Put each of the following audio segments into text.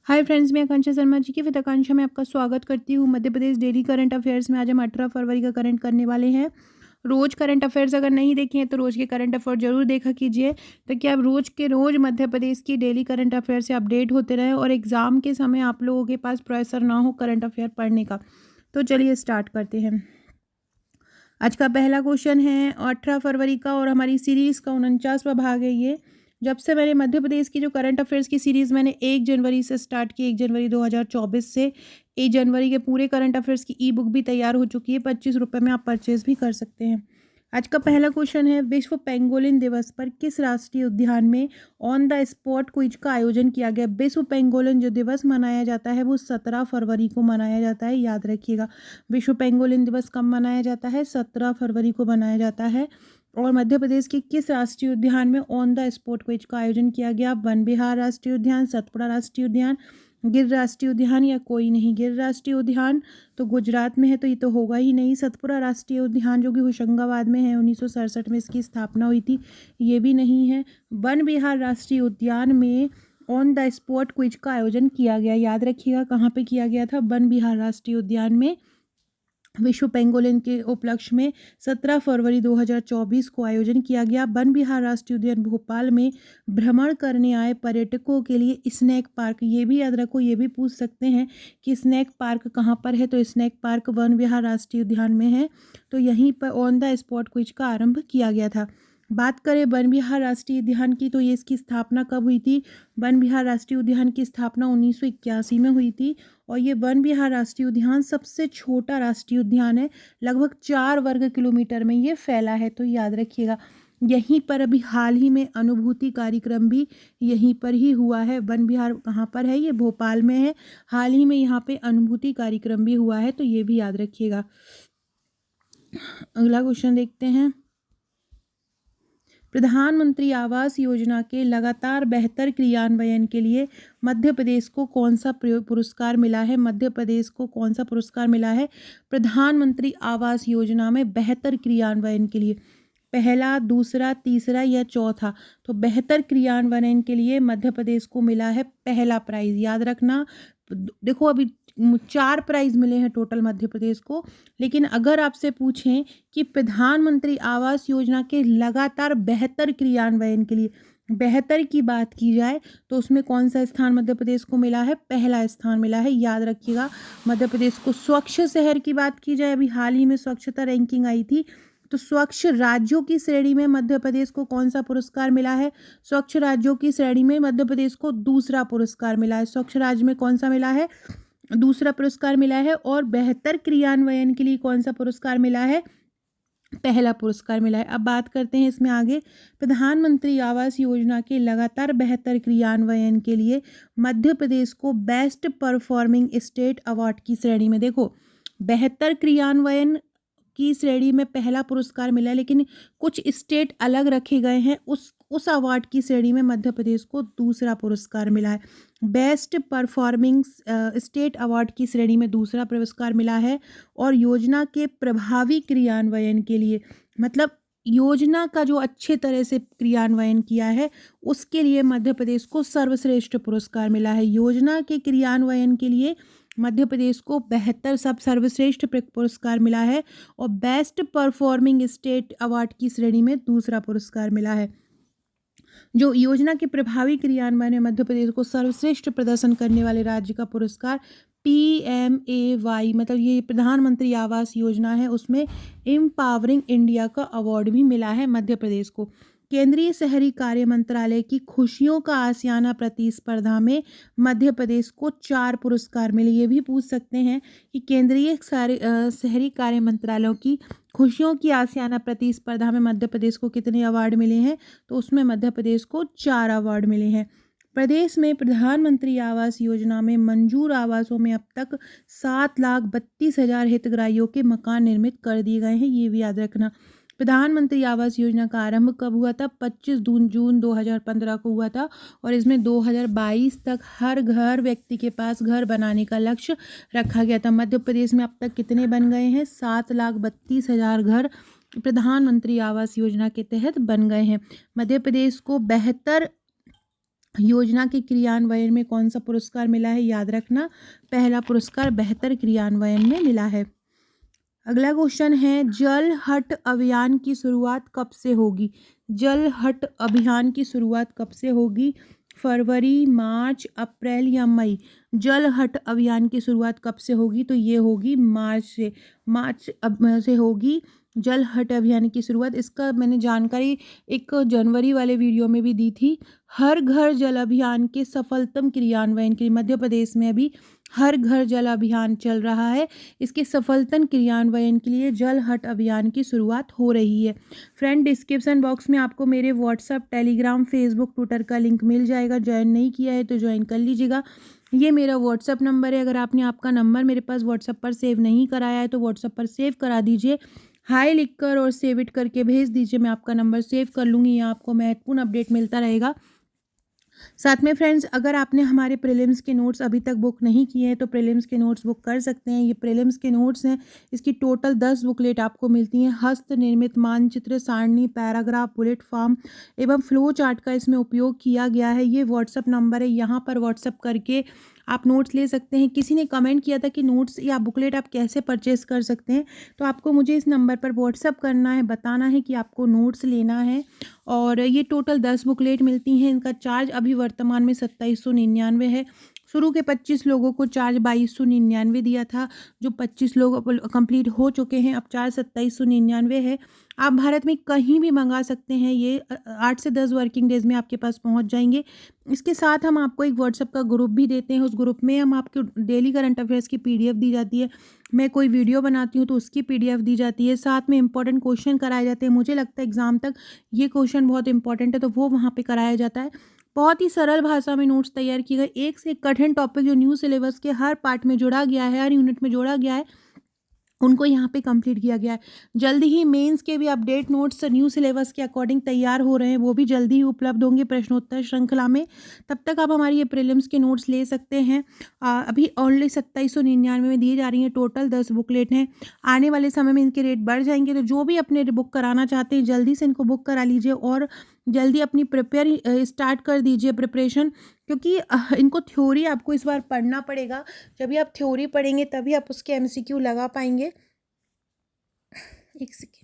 Hi friends, मैं आकांक्षा शर्मा जी की with आकांक्षा में आपका स्वागत करती हूँ। Madhya Pradesh daily current affairs में आज हम 18 फरवरी का करंट करने वाले हैं। रोज़ करंट अफेयर्स अगर नहीं देखे हैं तो रोज़ के करंट अफेयर जरूर देखा कीजिए, ताकि आप रोज़ के रोज़ मध्य प्रदेश की डेली करंट अफेयर से अपडेट होते रहें और एग्ज़ाम के समय आप लोगों के पास प्रेशर ना हो करंट अफेयर पढ़ने का। तो चलिए स्टार्ट करते हैं। आज का पहला क्वेश्चन है 18 फरवरी का और हमारी सीरीज़ का 49वां भाग है ये। जब से मैंने मध्य प्रदेश की जो करंट अफेयर्स की सीरीज़ मैंने 1 जनवरी से स्टार्ट की, 1 जनवरी 2024 से 1 जनवरी के पूरे करंट अफेयर्स की ई बुक भी तैयार हो चुकी है। 25 रुपये में आप परचेज़ भी कर सकते हैं। आज का पहला क्वेश्चन है, विश्व पेंगोलिन दिवस पर किस राष्ट्रीय उद्यान में ऑन द स्पॉट क्विज का आयोजन किया गया। विश्व पेंगोलिन जो दिवस मनाया जाता है वो 17 फरवरी को मनाया जाता है, याद रखिएगा। विश्व पेंगोलिन दिवस कब मनाया जाता है? 17 फरवरी को मनाया जाता है। और मध्य प्रदेश के किस राष्ट्रीय उद्यान में ऑन द स्पॉट क्विज का आयोजन किया गया? वन विहार राष्ट्रीय उद्यान, सतपुड़ा राष्ट्रीय उद्यान, गिर राष्ट्रीय उद्यान या कोई नहीं। गिर राष्ट्रीय उद्यान तो गुजरात में है, तो ये तो होगा ही नहीं। सतपुड़ा राष्ट्रीय उद्यान जो कि होशंगाबाद में है, 1967 में इसकी स्थापना हुई थी, ये भी नहीं है। वन विहार राष्ट्रीय उद्यान में ऑन द स्पॉट क्विज का आयोजन किया गया, याद रखिएगा कहाँ पे किया गया था? वन विहार राष्ट्रीय उद्यान में विश्व पेंगोलिन के उपलक्ष्य में 17 फरवरी 2024 को आयोजन किया गया। वन विहार राष्ट्रीय उद्यान भोपाल में भ्रमण करने आए पर्यटकों के लिए स्नैक पार्क, ये भी याद रखो, ये भी पूछ सकते हैं कि स्नैक पार्क कहाँ पर है, तो स्नैक पार्क वन विहार राष्ट्रीय उद्यान में है। तो यहीं पर ऑन द स्पॉट क्विज का आरंभ किया गया था। बात करें वन विहार राष्ट्रीय उद्यान की, तो ये इसकी स्थापना कब हुई थी? वन विहार राष्ट्रीय उद्यान की स्थापना 1981 में हुई थी। और ये वन विहार राष्ट्रीय उद्यान सबसे छोटा राष्ट्रीय उद्यान है, लगभग 4 वर्ग किलोमीटर में ये फैला है, तो याद रखिएगा। यहीं पर अभी हाल ही में अनुभूति कार्यक्रम भी यहीं पर ही हुआ है। वन विहार कहाँ पर है? ये भोपाल में है। हाल ही में यहाँ पे अनुभूति कार्यक्रम भी हुआ है, तो ये भी याद रखिएगा। अगला क्वेश्चन देखते हैं। प्रधानमंत्री आवास योजना के लगातार बेहतर क्रियान्वयन के लिए मध्य प्रदेश को कौन सा पुरस्कार मिला है? मध्य प्रदेश को कौन सा पुरस्कार मिला है प्रधानमंत्री आवास योजना में बेहतर क्रियान्वयन के लिए? पहला, दूसरा, तीसरा या चौथा? तो बेहतर क्रियान्वयन के लिए मध्य प्रदेश को मिला है पहला प्राइज, याद रखना। देखो अभी 4 प्राइज मिले हैं टोटल मध्य प्रदेश को, लेकिन अगर आपसे पूछें कि प्रधानमंत्री आवास योजना के लगातार बेहतर क्रियान्वयन के लिए बेहतर की बात की जाए तो उसमें कौन सा स्थान मध्य प्रदेश को मिला है? पहला स्थान मिला है, याद रखिएगा। मध्य प्रदेश को स्वच्छ शहर की बात की जाए, अभी हाल ही में स्वच्छता रैंकिंग आई थी, तो स्वच्छ राज्यों की श्रेणी में मध्य प्रदेश को कौन सा पुरस्कार मिला है? स्वच्छ राज्यों की श्रेणी में मध्य प्रदेश को दूसरा पुरस्कार मिला है। स्वच्छ राज्य में कौन सा मिला है? दूसरा पुरस्कार मिला है। और बेहतर क्रियान्वयन के लिए कौन सा पुरस्कार मिला है? पहला पुरस्कार मिला है। अब बात करते हैं इसमें आगे। प्रधानमंत्री आवास योजना के लगातार बेहतर क्रियान्वयन के लिए मध्य प्रदेश को बेस्ट परफॉर्मिंग स्टेट अवार्ड की श्रेणी में, देखो बेहतर क्रियान्वयन की श्रेणी में पहला पुरस्कार मिला है, लेकिन कुछ स्टेट अलग रखे गए हैं, उस अवार्ड की श्रेणी में मध्य प्रदेश को दूसरा पुरस्कार मिला है। बेस्ट परफॉर्मिंग स्टेट अवार्ड की श्रेणी में दूसरा पुरस्कार मिला है। और योजना के प्रभावी क्रियान्वयन के लिए, मतलब योजना का जो अच्छे तरह से क्रियान्वयन किया है उसके लिए मध्य प्रदेश को सर्वश्रेष्ठ पुरस्कार मिला है। योजना के क्रियान्वयन के लिए मध्य प्रदेश को बेहतर सर्वश्रेष्ठ पुरस्कार मिला है। और बेस्ट परफॉर्मिंग स्टेट अवार्ड की श्रेणी में दूसरा पुरस्कार मिला है। जो योजना के प्रभावी क्रियान्वयन में मध्य प्रदेश को सर्वश्रेष्ठ प्रदर्शन करने वाले राज्य का पुरस्कार PMAY, मतलब ये प्रधानमंत्री आवास योजना है, उसमें एम्पावरिंग इंडिया का अवार्ड भी मिला है मध्य प्रदेश को। केंद्रीय शहरी कार्य मंत्रालय की खुशियों का आशियाना प्रतिस्पर्धा में मध्य प्रदेश को 4 पुरस्कार मिले। ये भी पूछ सकते हैं कि केंद्रीय शहरी कार्य मंत्रालयों की खुशियों की आशियाना प्रतिस्पर्धा में मध्य प्रदेश को कितने अवार्ड मिले हैं? तो उसमें मध्य प्रदेश को 4 अवार्ड मिले हैं। प्रदेश में प्रधानमंत्री आवास योजना में मंजूर आवासों में अब तक 7,32,000 हितग्राहियों के मकान निर्मित कर दिए गए हैं, ये भी याद रखना। प्रधानमंत्री आवास योजना का आरंभ कब हुआ था? 25 जून 2015 को हुआ था। और इसमें 2022 तक हर घर व्यक्ति के पास घर बनाने का लक्ष्य रखा गया था। मध्य प्रदेश में अब तक कितने बन गए हैं? 7,32,000 घर प्रधानमंत्री आवास योजना के तहत बन गए हैं। मध्य प्रदेश को बेहतर योजना के क्रियान्वयन में कौन सा पुरस्कार मिला है? याद रखना, पहला पुरस्कार बेहतर क्रियान्वयन में मिला है। अगला क्वेश्चन है, जल हट अभियान की शुरुआत कब से होगी? जल हट अभियान की शुरुआत कब से होगी? फरवरी, मार्च, अप्रैल या मई? जल हट अभियान की शुरुआत कब से होगी? तो ये होगी मार्च से। मार्च अब से होगी जल हट अभियान की शुरुआत। इसका मैंने जानकारी एक जनवरी वाले वीडियो में भी दी थी। हर घर जल अभियान के सफलतम क्रियान्वयन के लिए मध्य प्रदेश में अभी हर घर जल अभियान चल रहा है। इसके सफलतम क्रियान्वयन के लिए जल हट अभियान की शुरुआत हो रही है। फ्रेंड, डिस्क्रिप्शन बॉक्स में आपको मेरे व्हाट्सअप, टेलीग्राम, फेसबुक, ट्विटर का लिंक मिल जाएगा। ज्वाइन नहीं किया है तो ज्वाइन कर लीजिएगा। ये मेरा व्हाट्सअप नंबर है। अगर आपने आपका नंबर मेरे पास व्हाट्सअप पर सेव नहीं कराया है तो व्हाट्सअप पर सेव करा दीजिए। हाय लिखकर और सेव इट करके भेज दीजिए, मैं आपका नंबर सेव कर लूँगी। यहाँ आपको महत्वपूर्ण अपडेट मिलता रहेगा। साथ में फ्रेंड्स, अगर आपने हमारे प्रीलिम्स के नोट्स अभी तक बुक नहीं किए हैं तो प्रीलिम्स के नोट्स बुक कर सकते हैं। ये प्रीलिम्स के नोट्स हैं। इसकी टोटल 10 बुकलेट आपको मिलती हैं। हस्त निर्मित मानचित्र, सारणी, पैराग्राफ, बुलेट फॉर्म एवं फ्लो चार्ट का इसमें उपयोग किया गया है। ये व्हाट्सअप नंबर है, यहाँ पर व्हाट्सअप करके आप नोट्स ले सकते हैं। किसी ने कमेंट किया था कि नोट्स या बुकलेट आप कैसे परचेस कर सकते हैं, तो आपको मुझे इस नंबर पर व्हाट्सअप करना है, बताना है कि आपको नोट्स लेना है। और ये टोटल 10 बुकलेट मिलती हैं। इनका चार्ज अभी वर्तमान में 2799 है। शुरू के 25 लोगों को चार्ज 2299 दिया था। जो 25 लोग कंप्लीट हो चुके हैं, अब चार्ज 2799 है। आप भारत में कहीं भी मंगा सकते हैं। ये 8 से 10 वर्किंग डेज में आपके पास पहुंच जाएंगे। इसके साथ हम आपको एक व्हाट्सएप का ग्रुप भी देते हैं। उस ग्रुप में हम आपको डेली करंट अफेयर्स की PDF दी जाती है। मैं कोई वीडियो बनाती हूँ तो उसकी PDF दी जाती है। साथ में इंपॉर्टेंट क्वेश्चन कराए जाते हैं। मुझे लगता है एग्जाम तक ये क्वेश्चन बहुत इंपॉर्टेंट है तो वो वहाँ पे कराया जाता है। बहुत ही सरल भाषा में नोट्स तैयार किए गए। एक से एक कठिन टॉपिक जो न्यू सिलेबस के हर पार्ट में जोड़ा गया है, हर यूनिट में जोड़ा गया है, उनको यहाँ पे कंप्लीट किया गया है। जल्दी ही मेंस के भी अपडेट नोट्स न्यू सिलेबस के अकॉर्डिंग तैयार हो रहे हैं। वो भी जल्दी ही उपलब्ध होंगे प्रश्नोत्तर श्रृंखला में। तब तक आप हमारी ये प्रीलिम्स के नोट्स ले सकते हैं। अभी ओनली 2799 में दी जा रही हैं। टोटल 10 बुकलेट हैं। आने वाले समय में इनके रेट बढ़ जाएंगे। तो जो भी अपने बुक कराना चाहते हैं जल्दी से इनको बुक करा लीजिए और जल्दी अपनी स्टार्ट कर दीजिए प्रिपरेशन, क्योंकि इनको थ्योरी आपको इस बार पढ़ना पड़ेगा। जब भी आप थ्योरी पढ़ेंगे तभी आप उसके MCQ लगा पाएंगे। एक सेकेंड।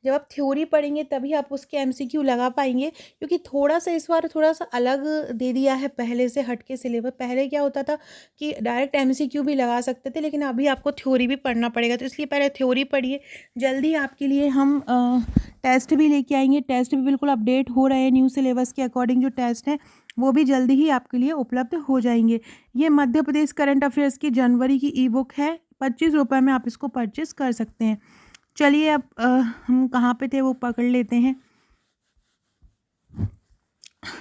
जब आप थ्योरी पढ़ेंगे तभी आप उसके MCQ लगा पाएंगे, क्योंकि थोड़ा सा इस बार थोड़ा सा अलग दे दिया है पहले से हट के सिलेबस। पहले क्या होता था कि डायरेक्ट MCQ भी लगा सकते थे, लेकिन अभी आपको थ्योरी भी पढ़ना पड़ेगा। तो इसलिए पहले थ्योरी पढ़िए। जल्दी आपके लिए हम टेस्ट भी लेके आएंगे। टेस्ट भी बिल्कुल अपडेट हो रहे हैं। न्यू सिलेबस के अकॉर्डिंग जो टेस्ट हैं वो भी जल्दी ही आपके लिए उपलब्ध हो जाएंगे। ये मध्य प्रदेश करंट अफेयर्स की जनवरी की ई-बुक है। 25 रुपये में आप इसको परचेस कर सकते हैं। चलिए अब हम कहाँ पे थे वो पकड़ लेते हैं।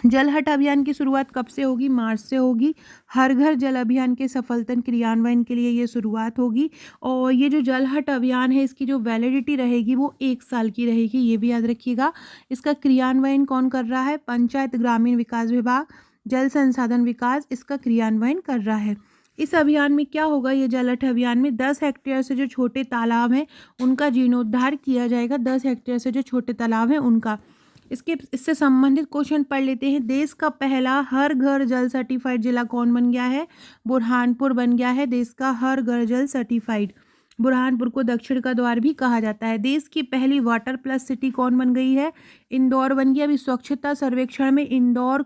जल हट अभियान की शुरुआत कब से होगी? मार्च से होगी। हर घर जल अभियान के सफलतम क्रियान्वयन के लिए ये शुरुआत होगी। और ये जो जल हट अभियान है इसकी जो वैलिडिटी रहेगी वो 1 साल की रहेगी, ये भी याद रखिएगा। इसका क्रियान्वयन कौन कर रहा है? पंचायत ग्रामीण विकास विभाग, जल संसाधन विकास इसका क्रियान्वयन कर रहा है। इस अभियान में क्या होगा? ये जल हट अभियान में 10 हेक्टेयर से जो छोटे तालाब हैं उनका जीर्णोद्धार किया जाएगा। 10 हेक्टेयर से जो छोटे तालाब हैं उनका। इससे संबंधित क्वेश्चन पढ़ लेते हैं। देश का पहला हर घर जल सर्टिफाइड जिला कौन बन गया है? बुरहानपुर बन गया है देश का हर घर जल सर्टिफाइड। बुरहानपुर को दक्षिण का द्वार भी कहा जाता है। देश की पहली वाटर प्लस सिटी कौन बन गई है? इंदौर बन गई। अभी स्वच्छता सर्वेक्षण में इंदौर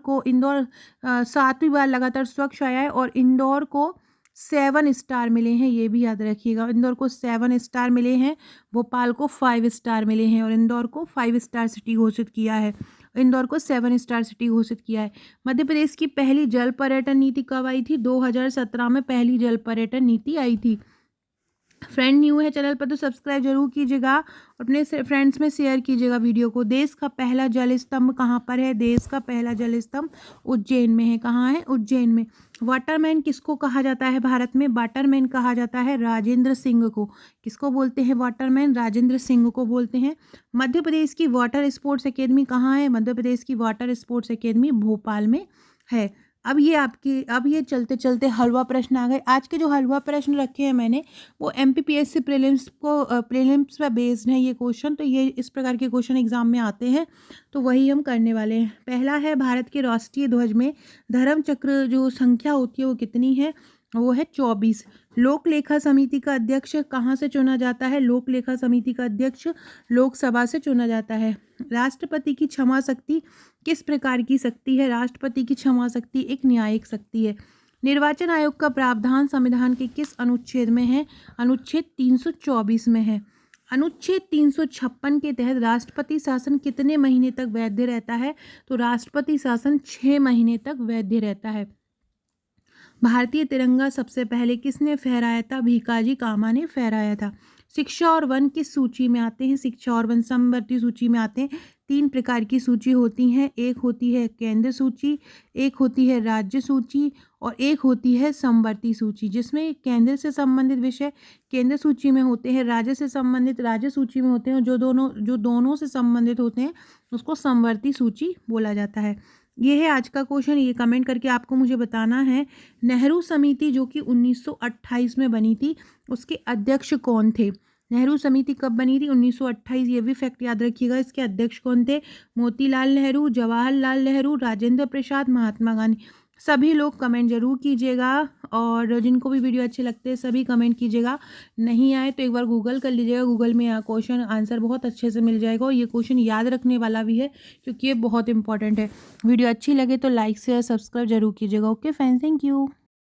7वीं बार लगातार स्वच्छ आया है और इंदौर को 7 स्टार मिले हैं, ये भी याद रखिएगा। इंदौर को 7 स्टार मिले हैं, भोपाल को 5 स्टार मिले हैं और इंदौर को 5 स्टार सिटी घोषित किया है। इंदौर को 7 स्टार सिटी घोषित किया है। मध्य प्रदेश की पहली जल पर्यटन नीति कब आई थी? 2017 में पहली जल पर्यटन नीति आई थी। फ्रेंड न्यू है चैनल पर तो सब्सक्राइब जरूर कीजिएगा और अपने फ्रेंड्स में शेयर कीजिएगा वीडियो को। देश का पहला जल स्तंभ कहाँ पर है? देश का पहला जल स्तंभ उज्जैन में है। कहाँ है? उज्जैन में। वाटरमैन किसको कहा जाता है भारत में? वाटरमैन कहा जाता है राजेंद्र सिंह को। किसको बोलते हैं वाटरमैन? राजेंद्र सिंह को बोलते हैं। मध्य प्रदेश की वाटर स्पोर्ट्स अकेडमी कहाँ है? मध्य प्रदेश की वाटर स्पोर्ट्स अकेडमी भोपाल में है। अब ये चलते चलते हलवा प्रश्न आ गए। आज के जो हलवा प्रश्न रखे हैं मैंने वो MPPSC प्रीलिम्स पर बेस्ड है ये क्वेश्चन। तो ये इस प्रकार के क्वेश्चन एग्जाम में आते हैं, तो वही हम करने वाले हैं। पहला है, भारत के राष्ट्रीय ध्वज में धर्म चक्र जो संख्या होती है वो कितनी है? वो है 24। लोक लेखा समिति का अध्यक्ष कहाँ से चुना जाता है? लोक लेखा समिति का अध्यक्ष लोकसभा से चुना जाता है। राष्ट्रपति की क्षमा शक्ति किस प्रकार की शक्ति है? राष्ट्रपति की क्षमा शक्ति एक न्यायिक शक्ति है। निर्वाचन आयोग का प्रावधान संविधान के किस अनुच्छेद में है? अनुच्छेद 324 में है। अनुच्छेद 356 के तहत राष्ट्रपति शासन कितने महीने तक वैध रहता है? तो राष्ट्रपति शासन 6 महीने तक वैध रहता है। भारतीय तिरंगा सबसे पहले किसने फहराया था? भीकाजी कामा ने फहराया था। शिक्षा और वन किस सूची में आते हैं? शिक्षा और वन समवर्ती सूची में आते हैं। 3 प्रकार की सूची होती हैं, एक होती है केंद्र सूची, एक होती है राज्य सूची और एक होती है समवर्ती सूची, जिसमें केंद्र से संबंधित विषय केंद्र सूची में होते हैं, राज्य से संबंधित राज्य सूची में होते हैं, और जो दोनों से संबंधित होते हैं उसको समवर्ती सूची बोला जाता है। ये है आज का क्वेश्चन। ये कमेंट करके आपको मुझे बताना है, नेहरू समिति जो कि 1928 में बनी थी उसके अध्यक्ष कौन थे? नेहरू समिति कब बनी थी? 1928। ये भी फैक्ट याद रखिएगा। इसके अध्यक्ष कौन थे? मोतीलाल नेहरू, जवाहरलाल नेहरू, राजेंद्र प्रसाद, महात्मा गांधी। सभी लोग कमेंट जरूर कीजिएगा, और जिनको भी वीडियो अच्छे लगते हैं सभी कमेंट कीजिएगा। नहीं आए तो एक बार गूगल कर लीजिएगा, गूगल में क्वेश्चन आंसर बहुत अच्छे से मिल जाएगा, और ये क्वेश्चन याद रखने वाला भी है क्योंकि ये बहुत इंपॉर्टेंट है। वीडियो अच्छी लगे तो लाइक शेयर सब्सक्राइब जरूर कीजिएगा। Okay friends, thank you.